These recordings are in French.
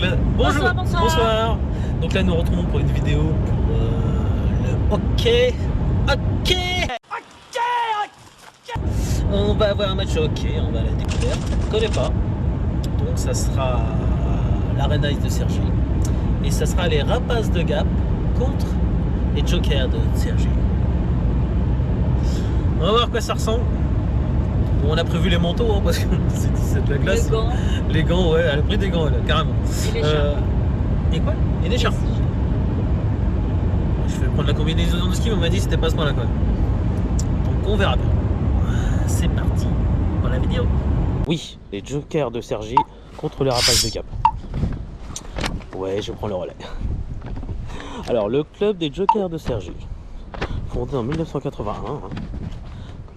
Donc là, bonjour, bonsoir. Donc là nous retrouvons pour une vidéo pour le hockey. On va avoir un match de hockey, on va la découvrir. Je ne connais pas. Donc ça sera l'Arena Ice de Cergy. Et ça sera les Rapaces de Gap contre les Jokers de Cergy. On va voir quoi ça ressemble. Bon, on a prévu les manteaux hein, parce que c'est de la glace. Les gants, ouais, elle a pris des gants là, carrément. Et les écharpes. Et quoi? Et des écharpes. Je vais prendre la combinaison de ski, mais on m'a dit que c'était pas ce point-là quoi. Donc on verra bien. C'est parti pour la vidéo. Oui, les Jokers de Cergy contre les Rapaces de Gap. Ouais, je prends le relais. Alors, le club des Jokers de Cergy, fondé en 1981, hein.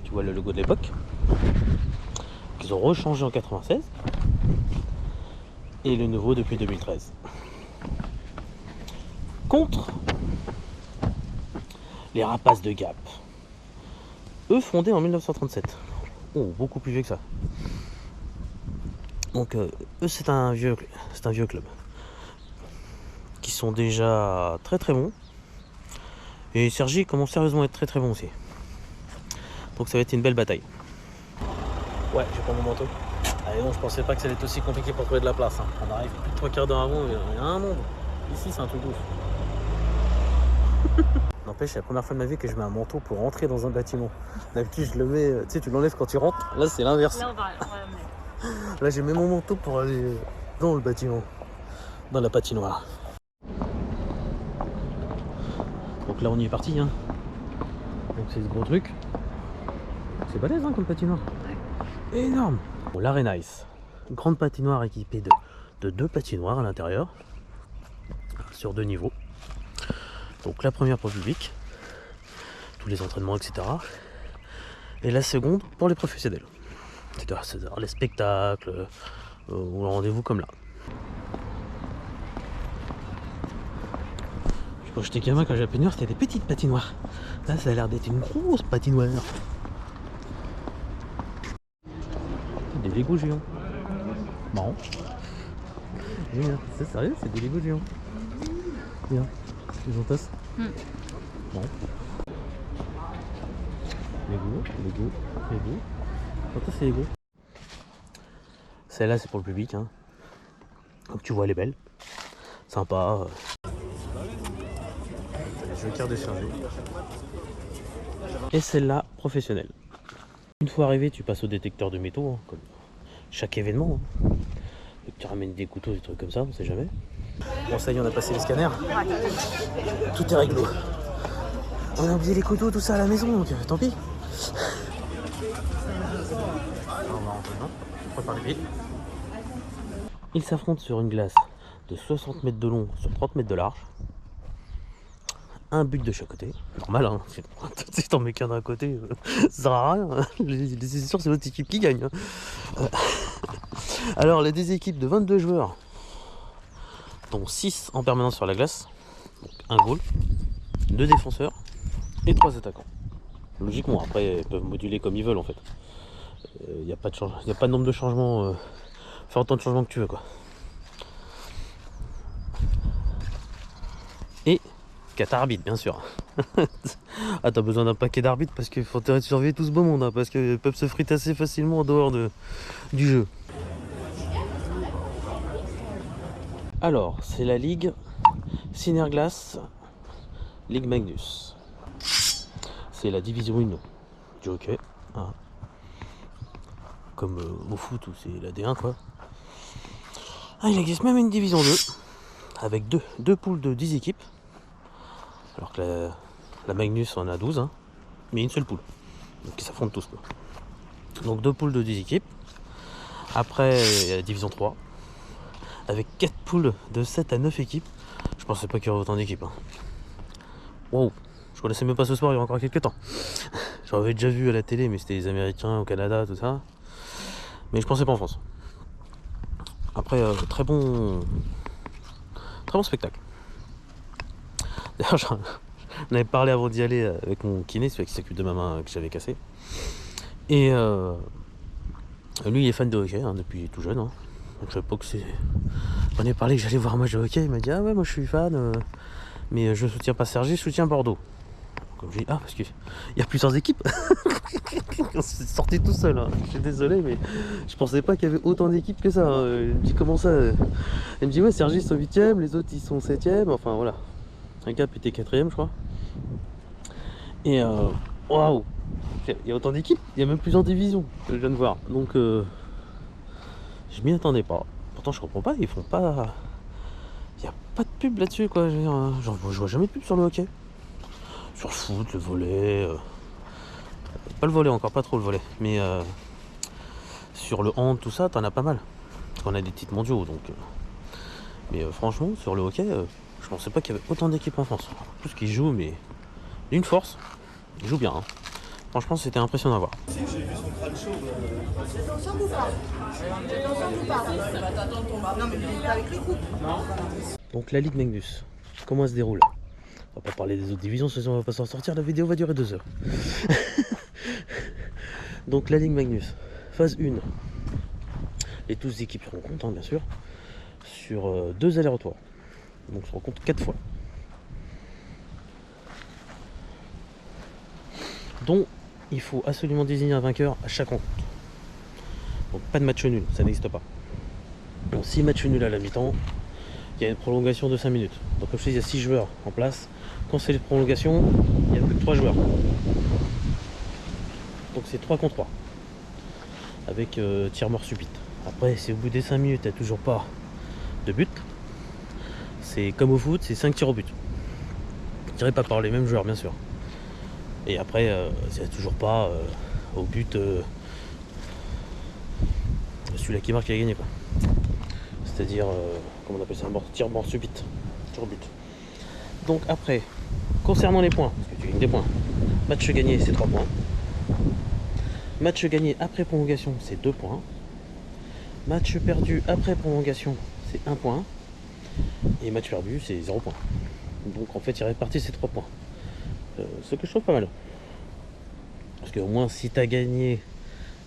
Tu vois le logo de l'époque. Ils ont rechangé en 96 et le nouveau depuis 2013. Contre les Rapaces de Gap, eux fondés en 1937. Oh, beaucoup plus vieux que ça. Donc eux c'est un vieux club qui sont déjà très très bons. Et Cergy commence sérieusement à être très très bon aussi. Donc ça va être une belle bataille. Ouais, je prends mon manteau. Allez, non, je pensais pas que ça allait être aussi compliqué pour trouver de la place. Hein. On arrive plus de 3 quarts d'heure avant, il y a un monde. Ici, c'est un truc ouf. N'empêche, c'est la première fois de ma vie que je mets un manteau pour rentrer dans un bâtiment. D'habitude, je le mets, tu sais, tu l'enlèves quand tu rentres. Là, c'est l'inverse. Là, on va mettre. Là, j'ai mis mon manteau pour aller dans le bâtiment, dans la patinoire. Donc là, on y est parti. Hein. Donc, c'est ce gros truc. C'est balèze hein, comme patinoire. Énorme. Bon, l'Arena Ice, une grande patinoire équipée de 2 patinoires à l'intérieur, sur 2 niveaux. Donc la première pour le public, tous les entraînements, etc. Et la seconde pour les professionnels, c'est-à-dire les spectacles ou le rendez-vous comme là. Quand j'étais gamin, quand j'étais patinoire, c'était des petites patinoires. Là, ça a l'air d'être une grosse patinoire. Des Legos géants. Marrant. C'est sérieux, c'est des Legos géants. Regarde, les entasses. Bon. Lego. Entasses c'est Lego. Celle-là, c'est pour le public. Hein. Donc tu vois, elle est belle. Sympa. Les Jokers de Cergy. Et celle-là, professionnelle. Une fois arrivé, tu passes au détecteur de métaux, hein, comme chaque événement. Hein. Et tu ramènes des couteaux, des trucs comme ça, on sait jamais. Bon, ça y est, on a passé les scanners. Tout est réglo. On a oublié les couteaux, tout ça à la maison, donc tant pis. Alors, on va rentrer dedans. On prépare les billes. Ils s'affrontent sur une glace de 60 mètres de long sur 30 mètres de large. Un but de chaque côté. Normal, hein. Si t'en mets qu'un d'un côté, ça sert à rien. C'est sûr, c'est l'autre équipe qui gagne. Hein. Alors, les deux équipes de 22 joueurs, dont 6 en permanence sur la glace, donc un goal, 2 défenseurs et 3 attaquants. Logiquement, après, ils peuvent moduler comme ils veulent en fait. Il n'y a pas de nombre de changements. Faire autant de changements que tu veux, quoi. Et 4 arbitres, bien sûr. Ah, t'as besoin d'un paquet d'arbitres parce qu'il faut surveiller tout ce beau monde, hein, parce qu'ils peuvent se friter assez facilement en dehors du jeu. Alors, c'est la Ligue Synerglace Ligue Magnus. C'est la division 1 du hockey. Hein. Comme au foot où c'est la D1, quoi. Ah, il existe même une division 2 avec deux poules de 10 équipes. Alors que la Magnus en a 12, hein, mais une seule poule. Donc ils s'affrontent tous. Quoi. Donc 2 poules de 10 équipes. Après, il y a la division 3. Avec 4 poules de 7 à 9 équipes. Je pensais pas qu'il y aurait autant d'équipes. Hein. Wow, je connaissais même pas ce soir il y a encore quelques temps. J'en avais déjà vu à la télé, mais c'était les Américains au Canada, tout ça. Mais je pensais pas en France. Après, très bon spectacle. D'ailleurs, j'en avais parlé avant d'y aller avec mon kiné, celui qui s'occupe de ma main que j'avais cassée. Et lui, il est fan de hockey hein, depuis tout jeune. Hein. Donc je sais pas que On est parlé que j'allais voir un match de hockey. Il m'a dit ah ouais moi je suis fan, mais je soutiens pas Cergy, je soutiens Bordeaux. Comme je dis ah parce qu'il y a plusieurs équipes. On s'est sorti tout seul. Hein. Je suis désolé mais je pensais pas qu'il y avait autant d'équipes que ça. Hein. Il me dit comment ça Il me dit ouais Cergy sont 8ème, les autres ils sont 7ème. Enfin voilà. Un Cap était 4ème je crois. Et waouh, il y a autant d'équipes, il y a même plusieurs divisions que je viens de voir. Donc je m'y attendais pas. Pourtant je comprends pas, ils font pas. Il n'y a pas de pub là-dessus quoi. Je veux dire, genre, je vois jamais de pub sur le hockey. Sur le foot, le volley. Pas le volley encore, pas trop le volley. Mais sur le hand, tout ça, t'en as pas mal. Parce qu'on a des titres mondiaux donc. Mais franchement, sur le hockey, je pensais pas qu'il y avait autant d'équipes en France. En plus qu'ils jouent, mais d'une force. Ils jouent bien. Hein. Franchement, c'était impressionnant à voir. Donc la Ligue Magnus, comment elle se déroule? On va pas parler des autres divisions, sinon on va pas s'en sortir, la vidéo va durer 2 heures. Donc la Ligue Magnus, phase 1. Les 12 équipes se rencontrent, hein, bien sûr, sur 2 allers-retours. Donc on se rencontre 4 fois. Dont il faut absolument désigner un vainqueur à chaque rencontre. Donc pas de match nul, ça n'existe pas. Donc 6 matchs nuls à la mi-temps, il y a une prolongation de 5 minutes. Donc comme je dis, il y a 6 joueurs en place. Quand c'est les prolongations, il n'y a plus que 3 joueurs. Donc c'est 3 contre 3. Avec tir mort subite. Après, si au bout des 5 minutes, il n'y a toujours pas de but, c'est comme au foot, c'est 5 tirs au but. Tirés pas par les mêmes joueurs, bien sûr. Et après, s'il n'y a toujours pas au but, celui-là qui marque, il a gagné quoi. C'est-à-dire, comment on appelle ça, tir mort subite. Tir au but. Donc après, concernant les points, parce que tu gagnes des points, match gagné c'est 3 points. Match gagné après prolongation c'est 2 points. Match perdu après prolongation c'est 1 point. Et match perdu c'est 0 point. Donc en fait il répartit ces 3 points. Ce que je trouve pas mal. Parce qu'au moins si tu as gagné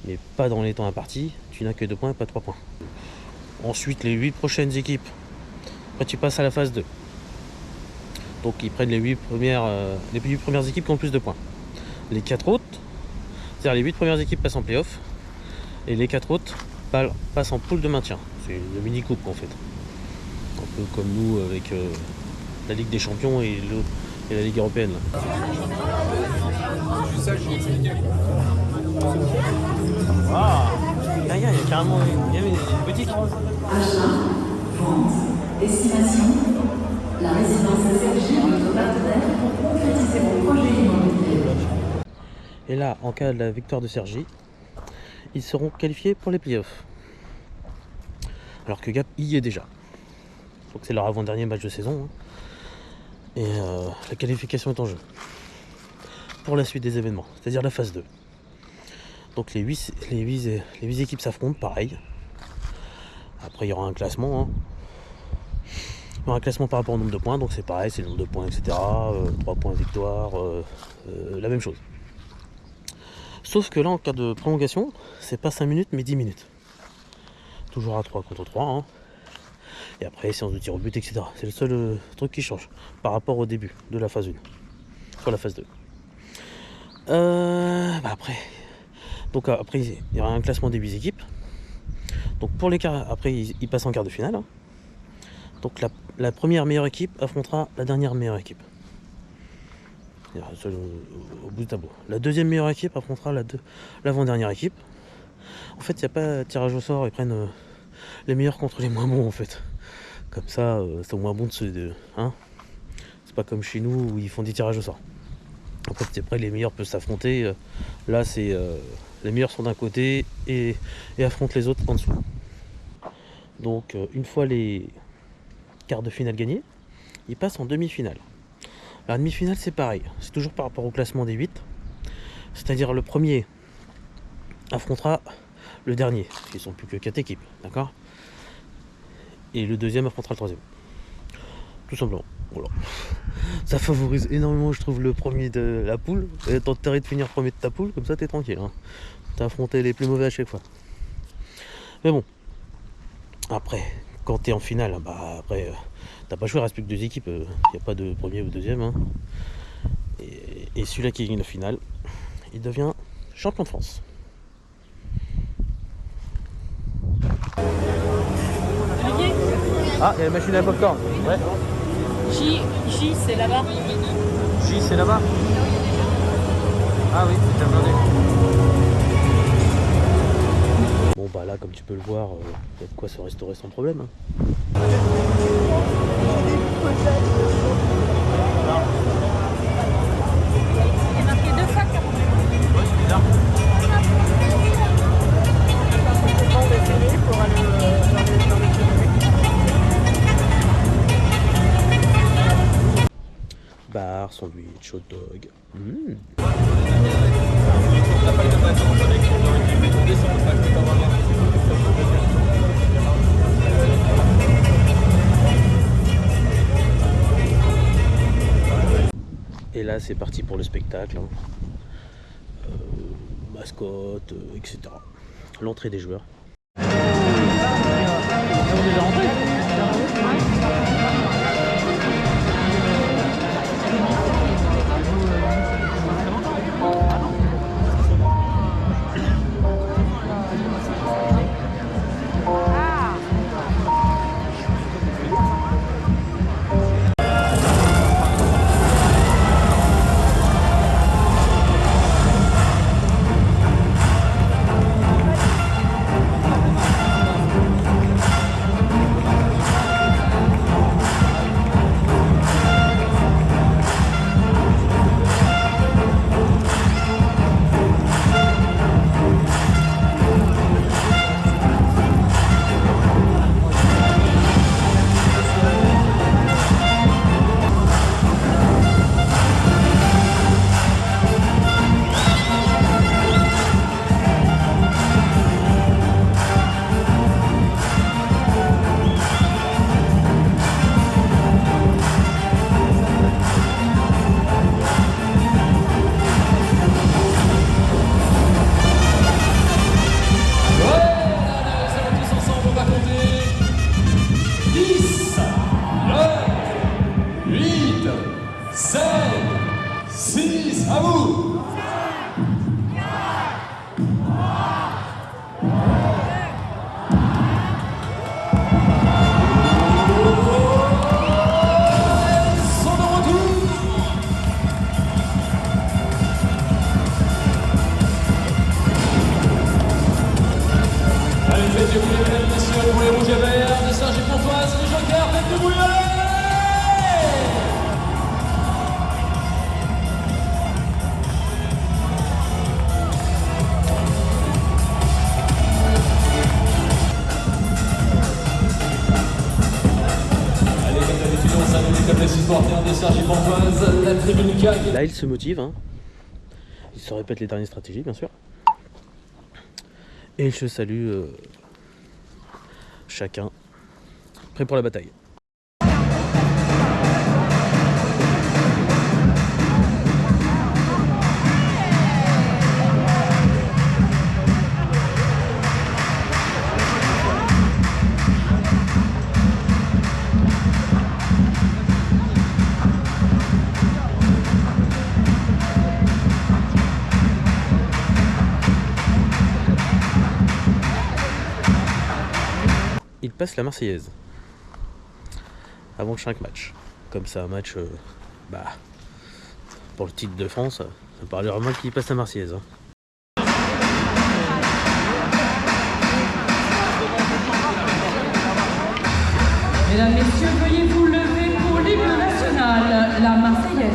mais pas dans les temps impartis, tu n'as que 2 points et pas 3 points. Ensuite les 8 prochaines équipes, après tu passes à la phase 2. Donc ils prennent les 8 premières équipes qui ont le plus de points. Les 4 autres, c'est-à-dire les 8 premières équipes passent en play-off. Et les 4 autres passent en poule de maintien. C'est une mini-coupe en fait. Un peu comme nous avec la Ligue des Champions et la Ligue Européenne. Là. Ah, il y a carrément une boutique. Achat, vente, destination. La résidence Cergy est notre partenaire pour concrétiser vos projets immobiliers. Et là, en cas de la victoire de Cergy, ils seront qualifiés pour les playoffs. Alors que Gap y est déjà. Donc c'est leur avant-dernier match de saison. Hein. Et la qualification est en jeu. Pour la suite des événements, c'est-à-dire la phase 2. Donc les 8 équipes s'affrontent, pareil. Après il y aura un classement. Hein. Il y aura un classement par rapport au nombre de points, donc c'est pareil, c'est le nombre de points, etc. 3 points victoire, la même chose. Sauf que là, en cas de prolongation, c'est pas 5 minutes, mais 10 minutes. Toujours à 3 contre 3. Hein. Et après, séance de tir au but, etc. C'est le seul truc qui change par rapport au début de la phase 1. Sur la phase 2. Après. Donc après, il y aura un classement des 8 équipes. Donc pour les quarts, après, ils passent en quart de finale. Hein. Donc la première meilleure équipe affrontera la dernière meilleure équipe. Au bout du tableau. La deuxième meilleure équipe affrontera l'avant-dernière équipe. En fait, il n'y a pas de tirage au sort, ils prennent les meilleurs contre les moins bons en fait. Comme ça, c'est au moins bon de se. Hein, c'est pas comme chez nous où ils font des tirages au sort. En fait, après, les meilleurs peuvent s'affronter. Là, c'est les meilleurs sont d'un côté et affrontent les autres en dessous. Donc, une fois les quarts de finale gagnés, ils passent en demi-finale. La demi-finale, c'est pareil. C'est toujours par rapport au classement des 8. C'est-à-dire le premier affrontera le dernier. Parce qu'ils sont plus que 4 équipes. D'accord ? Et le deuxième affrontera le troisième. Tout simplement. Voilà. Ça favorise énormément, je trouve, le premier de la poule. Et t'as intérêt de finir premier de ta poule. Comme ça, t'es tranquille. Hein. T'as affronté les plus mauvais à chaque fois. Mais bon. Après, quand tu es en finale, bah après, t'as pas le choix, il reste plus que deux équipes. Il n'y a pas de premier ou deuxième. Hein. Et celui-là qui gagne la finale, il devient champion de France. Olivier, Ah, il y a la machine à popcorn. Ouais. J, c'est là-bas. J, c'est là-bas. Ah oui, j'ai regardé. Bon bah là, comme tu peux le voir, il y a de quoi se restaurer sans problème. Hein. Il est marqué 2 fois 40. Ouais, c'est bizarre. Bar, sandwich, hot dog. Et là, c'est parti pour le spectacle. Hein. Mascotte, etc. L'entrée des joueurs. Là, il se motive. Hein. Il se répète les dernières stratégies, bien sûr. Et je salue chacun. Prêt pour la bataille. Il passe la Marseillaise avant chaque match. Comme ça, un match pour le titre de France, ça paraît vraiment qu'il passe la Marseillaise. Hein. Mesdames, Messieurs, veuillez vous lever pour l'hymne national, la Marseillaise.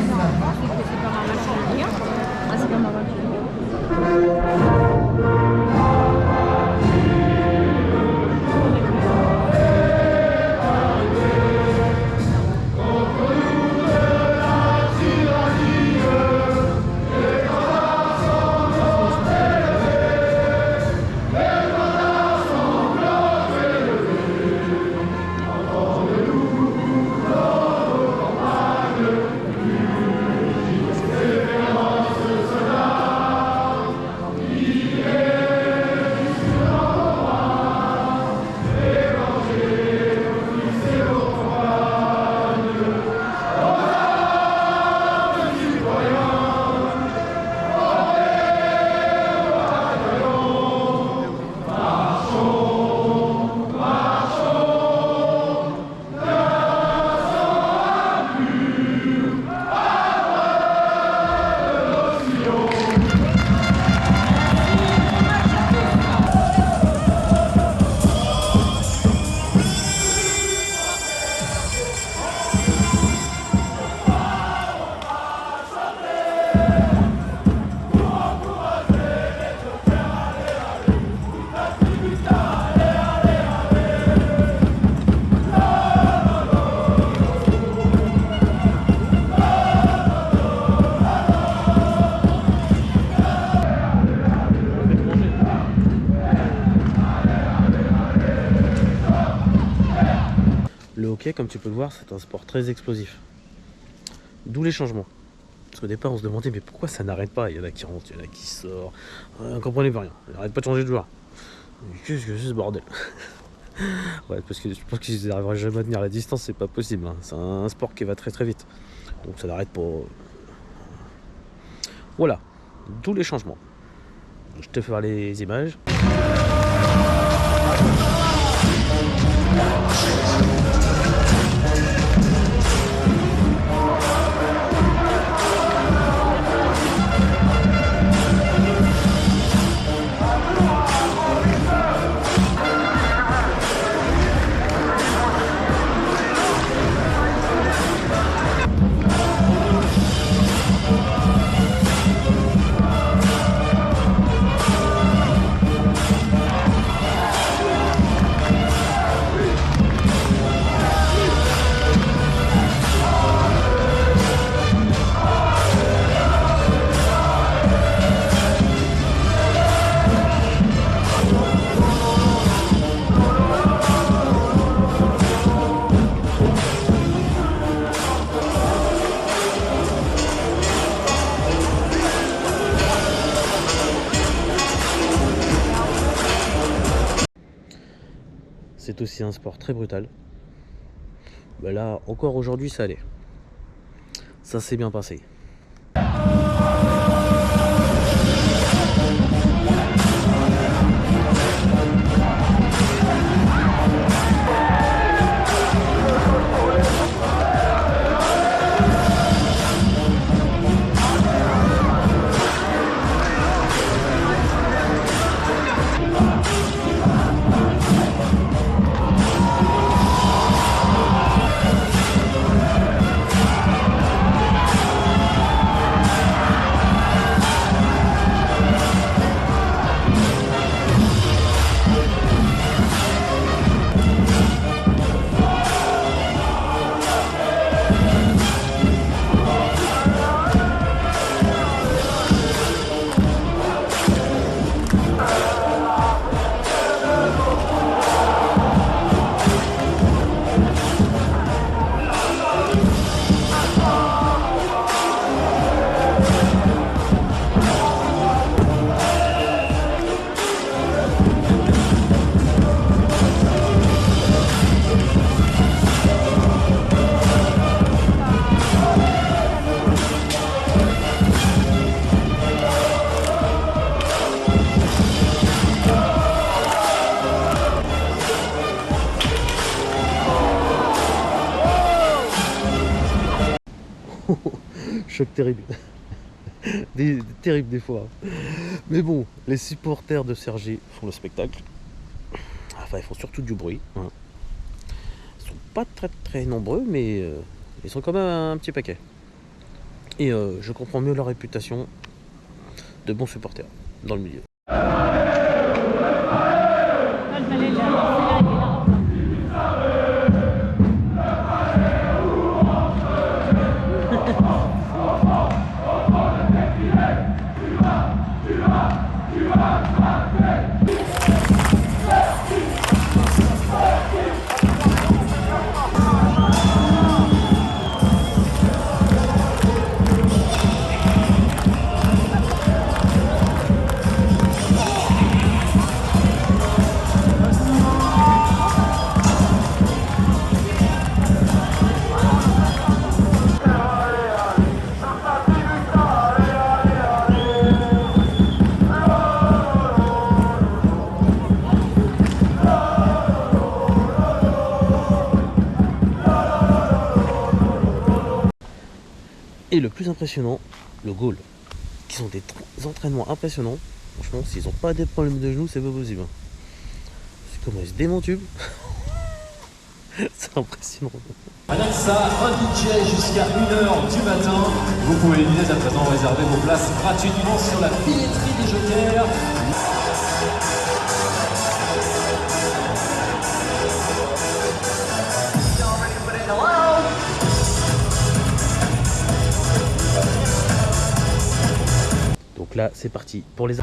Yeah. Le hockey, comme tu peux le voir, c'est un sport très explosif. D'où les changements. Parce qu'au départ, on se demandait, mais pourquoi ça n'arrête pas? Il y en a qui rentrent, il y en a qui sortent. On comprenait pas rien. On n'arrête pas de changer de joueur. Qu'est-ce que c'est ce bordel? Ouais, parce que je pense qu'ils n'arriveraient jamais à tenir la distance, c'est pas possible. Hein. C'est un sport qui va très très vite. Donc ça n'arrête pas. Voilà. D'où les changements. Je te fais voir les images. C'est aussi un sport très brutal. Ben là, encore aujourd'hui, ça allait. Ça s'est bien passé. Choc terrible. Terrible des fois. Mais bon, les supporters de Cergy font le spectacle. Enfin, ils font surtout du bruit. Hein. Ils sont pas très nombreux, mais ils sont quand même un petit paquet. Et je comprends mieux leur réputation de bons supporters dans le milieu. Et le plus impressionnant, le goal. Qui sont des entraînements impressionnants. Franchement, s'ils n'ont pas des problèmes de genoux, c'est pas possible. C'est comme ils se démentubent. C'est impressionnant. Alexa, un DJ jusqu'à 1h du matin. Vous pouvez dès à présent réserver vos places gratuitement sur la billetterie des Jokers. Donc là, c'est parti pour les...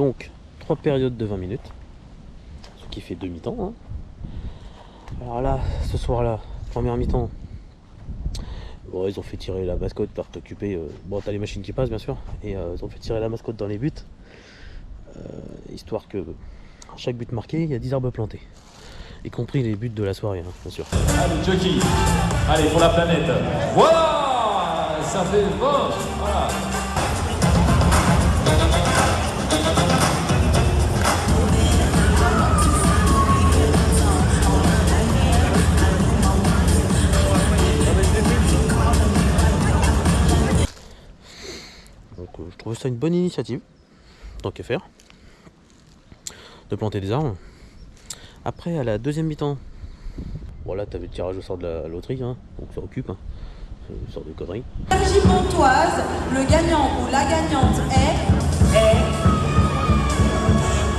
Donc 3 périodes de 20 minutes, ce qui fait 2 mi-temps. Hein. Alors là, ce soir-là, première mi-temps, bon, ils ont fait tirer la mascotte par t'occuper. Bon, t'as les machines qui passent bien sûr, et ils ont fait tirer la mascotte dans les buts, histoire que à chaque but marqué, il y a 10 arbres plantés, y compris les buts de la soirée, hein, bien sûr. Allez, Jockey. Allez, pour la planète. Voilà, ça fait 20. Voilà. Donc je trouve ça une bonne initiative, tant qu'à faire, de planter des arbres. Après, à la deuxième mi-temps, voilà, t'avais le tirage au sort de la loterie, hein, donc ça occupe, hein, une sorte de connerie. Énergie Pontoise, le gagnant ou la gagnante est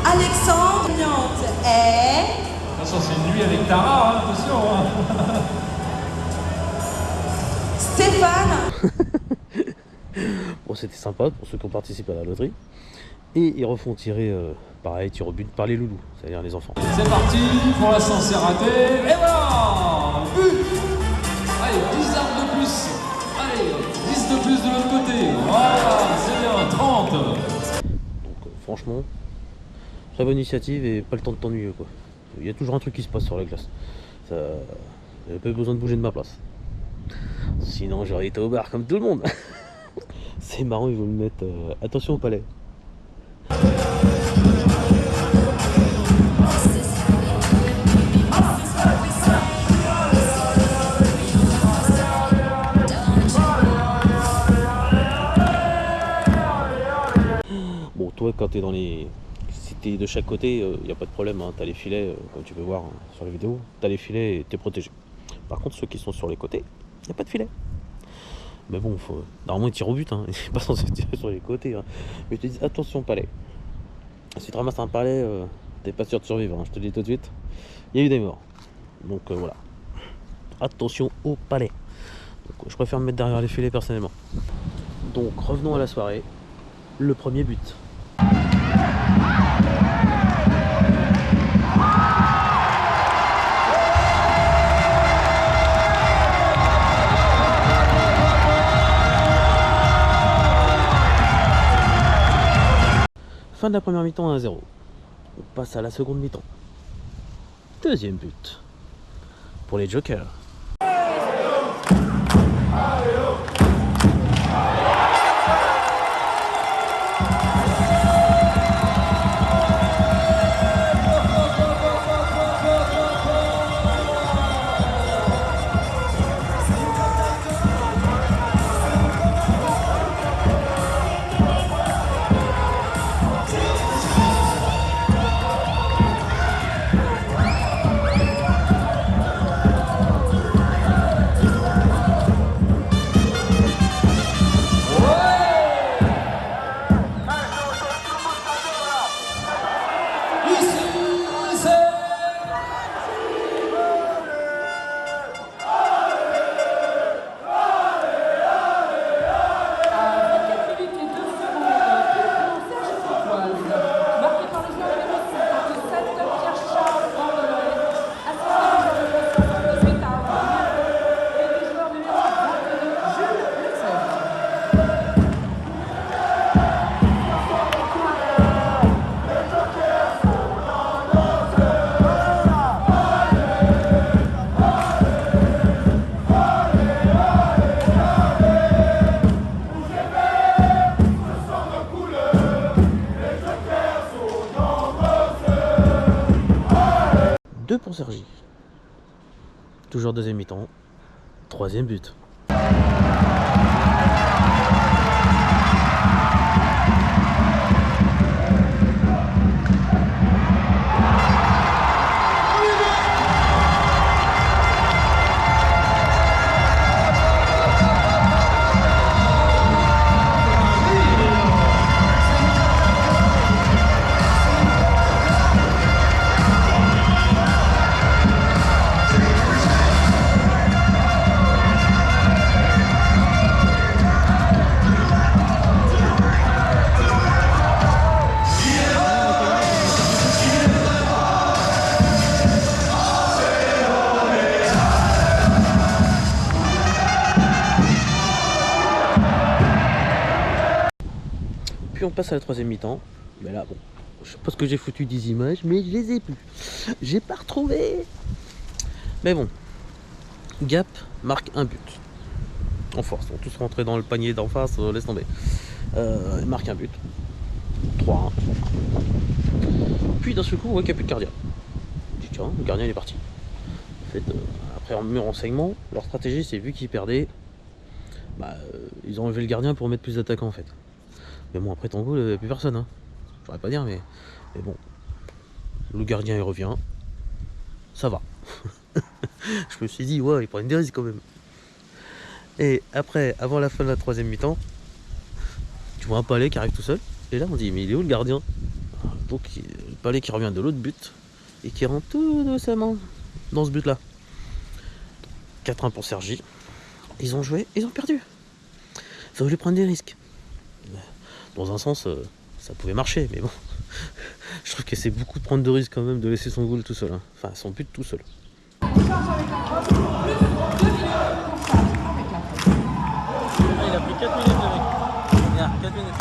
Alexandre. La gagnante est Attention, c'est une nuit avec Tara, hein, attention. Hein. Stéphane. Bon, c'était sympa pour ceux qui ont participé à la loterie. Et ils refont tirer, pareil, tir au but par les loulous, c'est-à-dire les enfants. C'est parti, pour l'instant c'est raté, et voilà, but. Allez, 10 arbres de plus, allez, 10 de plus de l'autre côté, voilà, c'est bien, 30. Donc franchement, très bonne initiative et pas le temps de t'ennuyer, quoi. Il y a toujours un truc qui se passe sur la glace. J'ai pas eu besoin de bouger de ma place. Sinon j'aurais été au bar comme tout le monde. C'est marrant, ils vont me mettre attention au palais. Bon, toi quand t'es dans les... Si t'es de chaque côté, il n'y a pas de problème, hein. T'as les filets, comme tu peux voir hein, sur les vidéos, t'as les filets et t'es protégé. Par contre ceux qui sont sur les côtés, il n'y a pas de filet. Mais bon, normalement ils tirent au but, hein. Ils sont pas censés tirer sur les côtés. Hein. Mais je te dis attention palais. Si tu ramasses un palais, t'es pas sûr de survivre, hein. Je te dis tout de suite. Il y a eu des morts. Donc voilà. Attention au palais. Donc, je préfère me mettre derrière les filets personnellement. Donc revenons à la soirée. Le premier but. Fin de la première mi-temps 1-0. On passe à la seconde mi-temps. Deuxième but. Pour les Jokers. Pour Sergi. Toujours deuxième mi-temps. Troisième but. Puis on passe à la troisième mi-temps. Mais là, bon, je sais pas ce que j'ai foutu des images, mais je les ai plus. J'ai pas retrouvé. Mais bon, Gap marque un but. En force, on tous rentrés dans le panier d'en face, laisse tomber. Il marque un but. 3-1. Puis d'un seul coup, on voit qu'il n'y a plus de gardien. Je dis tiens, le gardien il est parti. En fait, après mes renseignements, leur stratégie c'est vu qu'ils perdaient, ils ont enlevé le gardien pour mettre plus d'attaquants en fait. Mais bon, après ton goal, il n'y a plus personne. Hein. J'aurais pas dire, mais bon. Le gardien il revient. Ça va. Je me suis dit, ouais, ils prennent des risques quand même. Et après, avant la fin de la troisième mi-temps, tu vois un Palais qui arrive tout seul. Et là, on dit, mais il est où le gardien? Donc, le Palais qui revient de l'autre but et qui rentre tout doucement dans ce but-là. 4-1 pour Cergy. Ils ont joué, ils ont perdu. Ça voulait prendre des risques. Dans un sens, ça pouvait marcher, mais bon. Je trouve que c'est beaucoup de prendre de risques quand même de laisser son goal tout seul. Hein. Enfin, son but tout seul. Il a pris 4 minutes le mec. Il y a 4 minutes.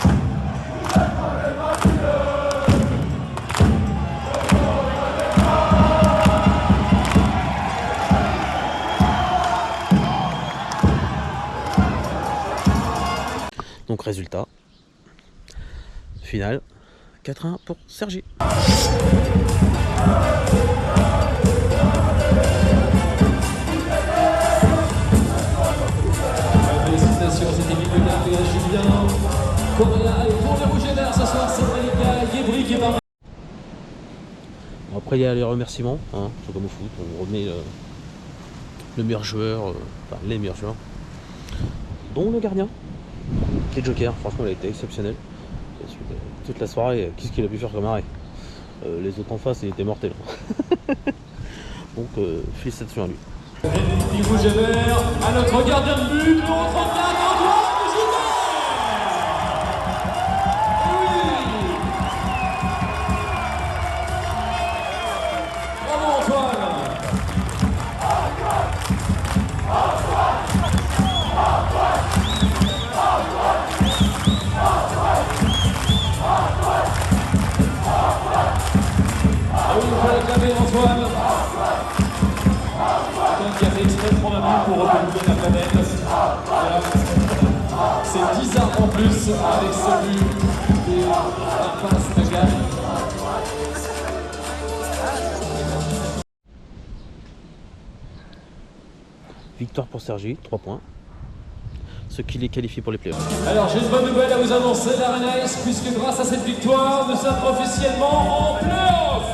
Donc résultat final 4-1 pour Cergy. Félicitations à cette équipe de Gap et à Julien Correa. Et pour les Rouges et Verts ce soir, c'est Malika Guébry qui va. Après il y a les remerciements, hein, c'est comme au foot, on remet le meilleur joueur, enfin les meilleurs joueurs, dont le gardien, qui est Joker, franchement il a été exceptionnel. Toute la soirée, qu'est-ce qu'il a pu faire comme arrêt? Les autres en face, il était mortel. Donc félicitations à lui. Les Rouges et Verts à notre gardien de but, le 34 Antoine Gilbert. Oui. Bravo Antoine. Ah oui, il faut l'acclamer Antoine. Antoine qui a fait exprès de prendre un but pour repeupler la planète. Voilà. C'est 10 arbres en plus avec ce but et la passe de Gap. Victoire pour Cergy, 3 points. Ce qui les qualifie pour les playoffs. Alors j'ai une bonne nouvelle à vous annoncer, l'Arena Ice, puisque grâce à cette victoire, nous sommes officiellement en play-off.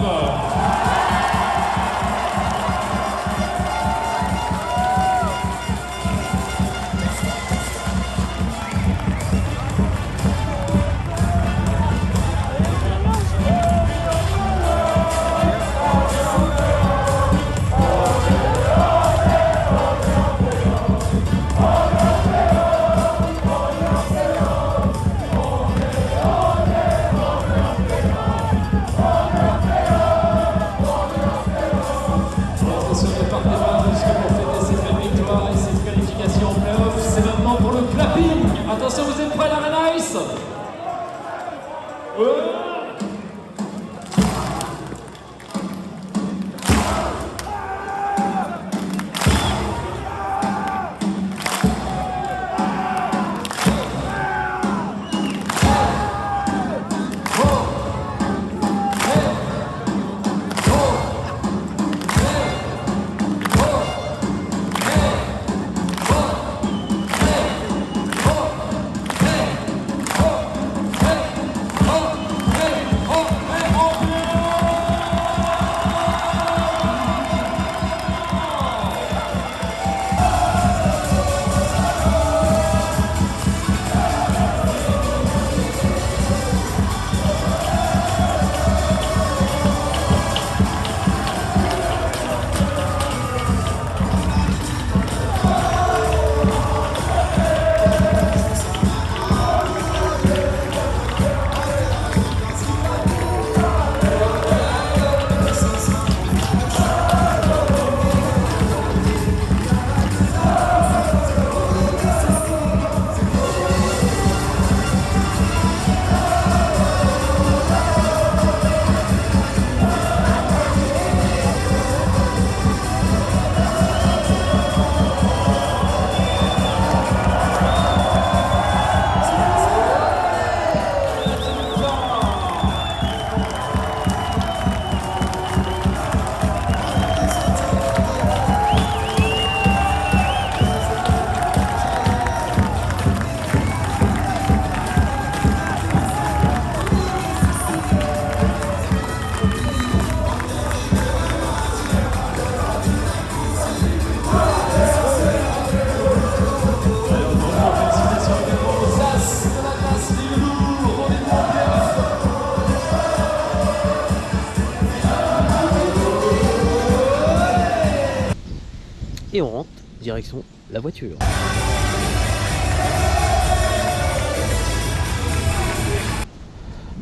direction la voiture.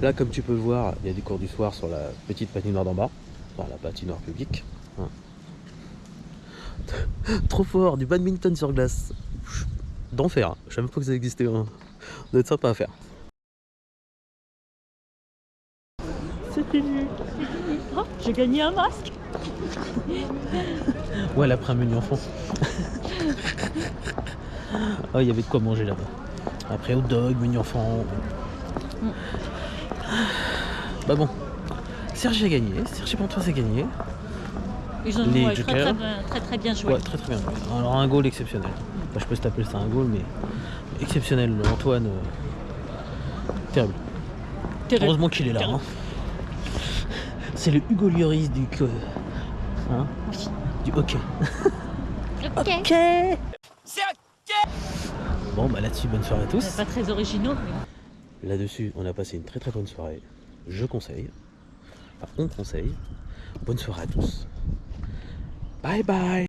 Là, comme tu peux le voir, il y a des cours du soir sur la petite patinoire d'en bas, enfin la patinoire publique. Hein. Trop fort, du badminton sur glace. D'enfer, hein. Je savais même pas que ça existait. Hein. Ça doit être sympa à faire. C'est fini. Oh, j'ai gagné un masque. Ouais, elle a pris un menu enfant. Oh, il y avait de quoi manger là-bas. Après, hot dog, menu enfant. Bah bon, Sergi a gagné, Sergi Pontoise a gagné. Ils ont Les joué Jokers. très bien joué. Ouais, très bien. Alors un goal exceptionnel. Enfin, je sais pas si t'appelles ça un goal, mais exceptionnel. Antoine, terrible. Terrible. Heureusement qu'il est là. Hein. C'est le Hugo Lloris du hein, du hockey. Ok. Bon bah là-dessus, bonne soirée à tous. Pas très originaux. Là-dessus, on a passé une très très bonne soirée. Je conseille. Enfin, on conseille. Bonne soirée à tous. Bye bye.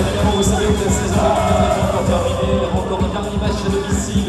Évidemment, vous savez que la saison est encore terminée. Encore un dernier match à domicile